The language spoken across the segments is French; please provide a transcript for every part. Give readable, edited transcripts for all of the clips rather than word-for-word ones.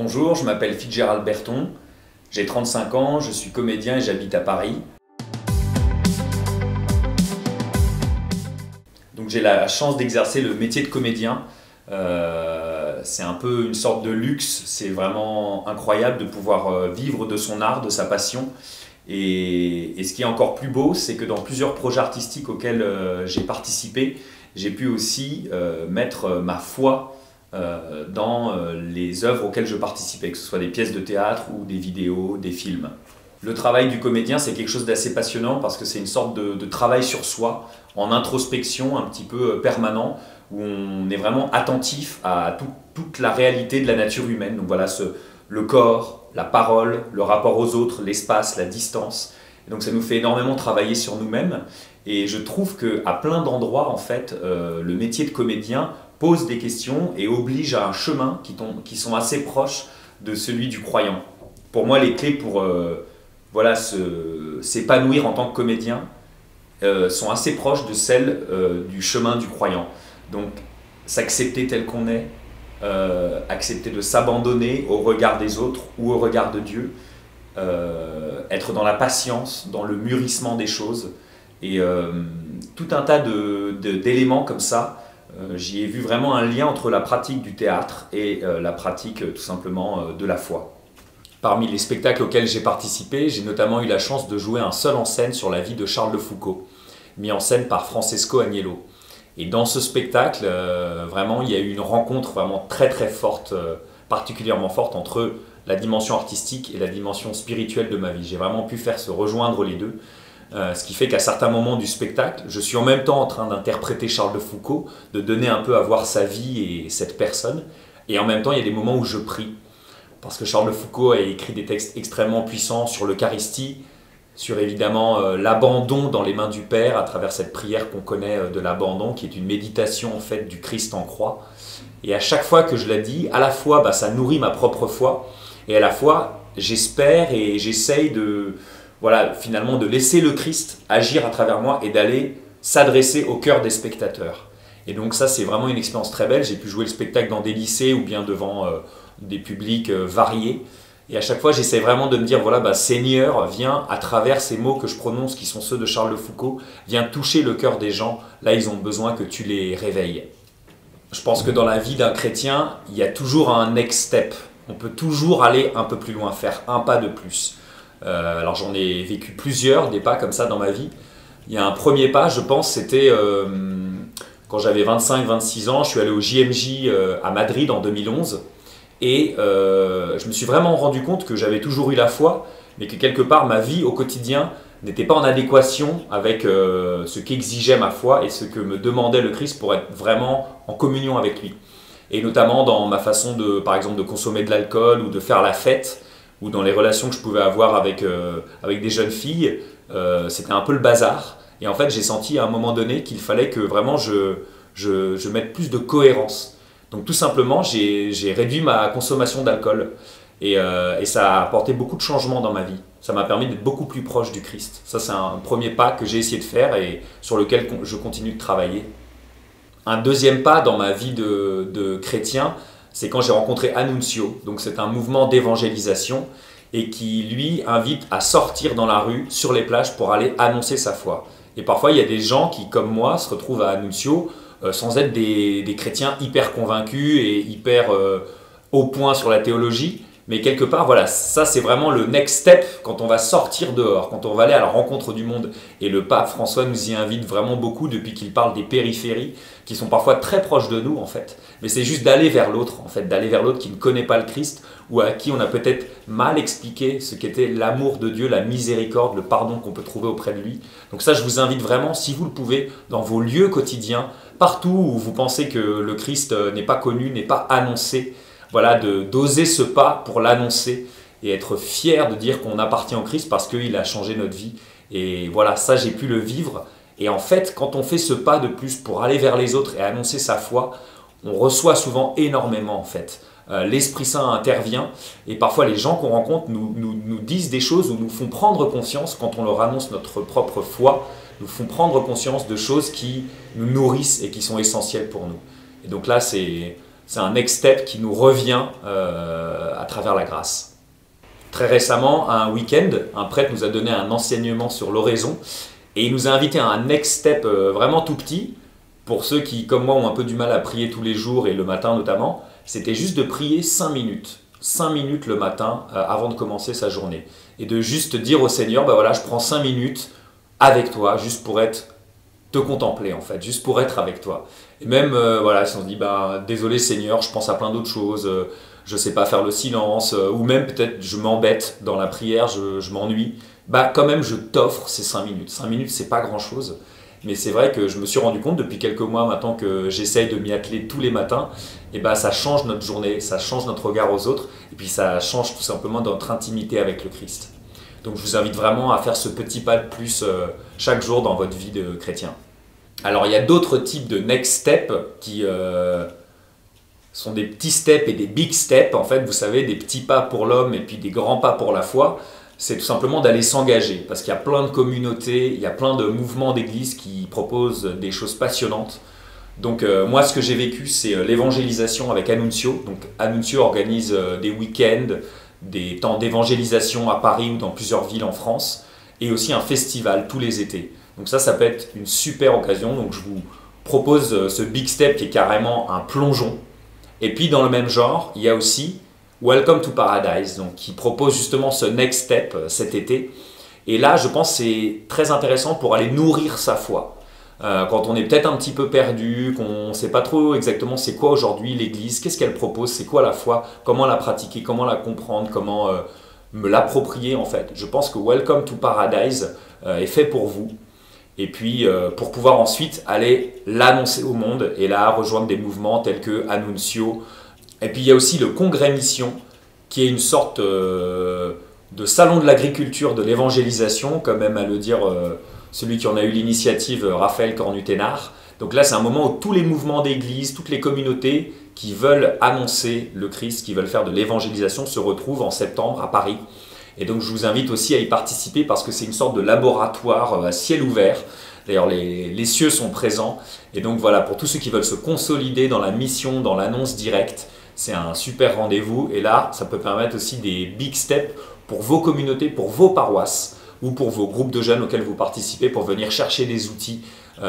Bonjour, je m'appelle Fitzgerald Berton, j'ai 35 ans, je suis comédien et j'habite à Paris. Donc j'ai la chance d'exercer le métier de comédien. C'est un peu une sorte de luxe, c'est vraiment incroyable de pouvoir vivre de son art, de sa passion. Et ce qui est encore plus beau, c'est que dans plusieurs projets artistiques auxquels j'ai participé, j'ai pu aussi mettre ma foi dans les œuvres auxquelles je participais, que ce soit des pièces de théâtre ou des vidéos, des films. Le travail du comédien, c'est quelque chose d'assez passionnant parce que c'est une sorte de travail sur soi, en introspection un petit peu permanent, où on est vraiment attentif à toute la réalité de la nature humaine. Donc voilà, le corps, la parole, le rapport aux autres, l'espace, la distance. Et donc ça nous fait énormément travailler sur nous-mêmes. Et je trouve qu'à plein d'endroits, en fait, le métier de comédien pose des questions et oblige à un chemin qui sont assez proches de celui du croyant. Pour moi, les clés pour voilà, s'épanouir en tant que comédien sont assez proches de celles du chemin du croyant. Donc, s'accepter tel qu'on est, accepter de s'abandonner au regard des autres ou au regard de Dieu, être dans la patience, dans le mûrissement des choses, et tout un tas d'éléments comme ça. J'y ai vu vraiment un lien entre la pratique du théâtre et la pratique tout simplement de la foi. Parmi les spectacles auxquels j'ai participé, j'ai notamment eu la chance de jouer un seul en scène sur la vie de Charles de Foucault, mis en scène par Francesco Agnello. Et dans ce spectacle, vraiment, il y a eu une rencontre vraiment très très forte, particulièrement forte entre la dimension artistique et la dimension spirituelle de ma vie. J'ai vraiment pu faire se rejoindre les deux, ce qui fait qu'à certains moments du spectacle, je suis en même temps en train d'interpréter Charles de Foucault, de donner un peu à voir sa vie et cette personne, et en même temps, il y a des moments où je prie. Parce que Charles de Foucault a écrit des textes extrêmement puissants sur l'Eucharistie, sur évidemment l'abandon dans les mains du Père à travers cette prière qu'on connaît de l'abandon, qui est une méditation en fait du Christ en croix. Et à chaque fois que je la dis, à la fois ça nourrit ma propre foi, et à la fois j'espère et j'essaye finalement de laisser le Christ agir à travers moi et d'aller s'adresser au cœur des spectateurs. Et donc ça, c'est vraiment une expérience très belle. J'ai pu jouer le spectacle dans des lycées ou bien devant des publics variés. Et à chaque fois, j'essaie vraiment de me dire, voilà, Seigneur, viens, à travers ces mots que je prononce, qui sont ceux de Charles de Foucault, viens toucher le cœur des gens. Là, ils ont besoin que tu les réveilles. Je pense que dans la vie d'un chrétien, il y a toujours un next step. On peut toujours aller un peu plus loin, faire un pas de plus. Alors j'en ai vécu plusieurs, des pas comme ça dans ma vie. Il y a un premier pas, je pense, c'était quand j'avais 25-26 ans, je suis allé au JMJ à Madrid en 2011. Et je me suis vraiment rendu compte que j'avais toujours eu la foi, mais que quelque part ma vie au quotidien n'était pas en adéquation avec ce qu'exigeait ma foi et ce que me demandait le Christ pour être vraiment en communion avec lui. Et notamment dans ma façon par exemple, de consommer de l'alcool ou de faire la fête, ou dans les relations que je pouvais avoir avec des jeunes filles, c'était un peu le bazar. Et en fait, j'ai senti à un moment donné qu'il fallait que vraiment je mette plus de cohérence. Donc tout simplement, j'ai réduit ma consommation d'alcool et ça a apporté beaucoup de changements dans ma vie. Ça m'a permis d'être beaucoup plus proche du Christ. Ça, c'est un premier pas que j'ai essayé de faire et sur lequel je continue de travailler. Un deuxième pas dans ma vie de chrétien, c'est quand j'ai rencontré Annunzio. Donc c'est un mouvement d'évangélisation et qui, lui, invite à sortir dans la rue, sur les plages, pour aller annoncer sa foi. Et parfois, il y a des gens qui, comme moi, se retrouvent à Annunzio sans être des chrétiens hyper convaincus et hyper au point sur la théologie. Mais quelque part, voilà, ça c'est vraiment le next step quand on va sortir dehors, quand on va aller à la rencontre du monde. Et le pape François nous y invite vraiment beaucoup depuis qu'il parle des périphéries, qui sont parfois très proches de nous en fait. Mais c'est juste d'aller vers l'autre, en fait, d'aller vers l'autre qui ne connaît pas le Christ ou à qui on a peut-être mal expliqué ce qu'était l'amour de Dieu, la miséricorde, le pardon qu'on peut trouver auprès de lui. Donc ça, je vous invite vraiment, si vous le pouvez, dans vos lieux quotidiens, partout où vous pensez que le Christ n'est pas connu, n'est pas annoncé, voilà, d'oser ce pas pour l'annoncer et être fier de dire qu'on appartient au Christ parce qu'il a changé notre vie. Et voilà, ça j'ai pu le vivre. Et en fait, quand on fait ce pas de plus pour aller vers les autres et annoncer sa foi, on reçoit souvent énormément en fait. L'Esprit Saint intervient et parfois les gens qu'on rencontre nous disent des choses ou nous font prendre conscience, quand on leur annonce notre propre foi, nous font prendre conscience de choses qui nous nourrissent et qui sont essentielles pour nous. Et donc là, c'est c'est un next step qui nous revient à travers la grâce. Très récemment, à un week-end, un prêtre nous a donné un enseignement sur l'oraison et il nous a invité à un next step vraiment tout petit. Pour ceux qui, comme moi, ont un peu du mal à prier tous les jours et le matin notamment, c'était juste de prier 5 minutes. 5 minutes le matin avant de commencer sa journée. Et de juste dire au Seigneur, bah voilà, je prends 5 minutes avec toi, juste pour te contempler en fait, juste pour être avec toi. Et même, voilà, si on se dit, bah, désolé Seigneur, je pense à plein d'autres choses, je sais pas faire le silence, ou même peut-être je m'embête dans la prière, je m'ennuie, bah quand même je t'offre ces 5 minutes. 5 minutes, c'est pas grand-chose. Mais c'est vrai que je me suis rendu compte depuis quelques mois maintenant que j'essaye de m'y atteler tous les matins, et ben ça change notre journée, ça change notre regard aux autres, et puis ça change tout simplement notre intimité avec le Christ. Donc je vous invite vraiment à faire ce petit pas de plus chaque jour dans votre vie de chrétien. Alors il y a d'autres types de next step qui sont des petits steps et des big steps. En fait, vous savez, des petits pas pour l'homme et puis des grands pas pour la foi. C'est tout simplement d'aller s'engager, parce qu'il y a plein de communautés, il y a plein de mouvements d'église qui proposent des choses passionnantes. Donc moi, ce que j'ai vécu, c'est l'évangélisation avec Annunzio. Donc Annunzio organise des week-ends, des temps d'évangélisation à Paris ou dans plusieurs villes en France, et aussi un festival tous les étés. Donc ça peut être une super occasion. Donc je vous propose ce big step qui est carrément un plongeon. Et puis dans le même genre, il y a aussi Welcome to Paradise, donc qui propose justement ce next step cet été. Et là, je pense que c'est très intéressant pour aller nourrir sa foi. Quand on est peut-être un petit peu perdu, qu'on ne sait pas trop exactement c'est quoi aujourd'hui l'Église, qu'est-ce qu'elle propose, c'est quoi la foi, comment la pratiquer, comment la comprendre, comment me l'approprier en fait. Je pense que Welcome to Paradise est fait pour vous. Et puis pour pouvoir ensuite aller l'annoncer au monde et là rejoindre des mouvements tels que Annunzio. Et puis il y a aussi le Congrès Mission, qui est une sorte de salon de l'agriculture, de l'évangélisation, comme aime à le dire celui qui en a eu l'initiative, Raphaël Cornuténard. Donc là, c'est un moment où tous les mouvements d'église, toutes les communautés qui veulent annoncer le Christ, qui veulent faire de l'évangélisation, se retrouvent en septembre à Paris. Et donc je vous invite aussi à y participer parce que c'est une sorte de laboratoire à ciel ouvert. D'ailleurs, les cieux sont présents. Et donc voilà, pour tous ceux qui veulent se consolider dans la mission, dans l'annonce directe, c'est un super rendez-vous. Et là, ça peut permettre aussi des big steps pour vos communautés, pour vos paroisses ou pour vos groupes de jeunes auxquels vous participez pour venir chercher des outils,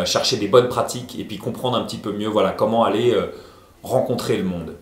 chercher des bonnes pratiques et puis comprendre un petit peu mieux voilà, comment aller rencontrer le monde.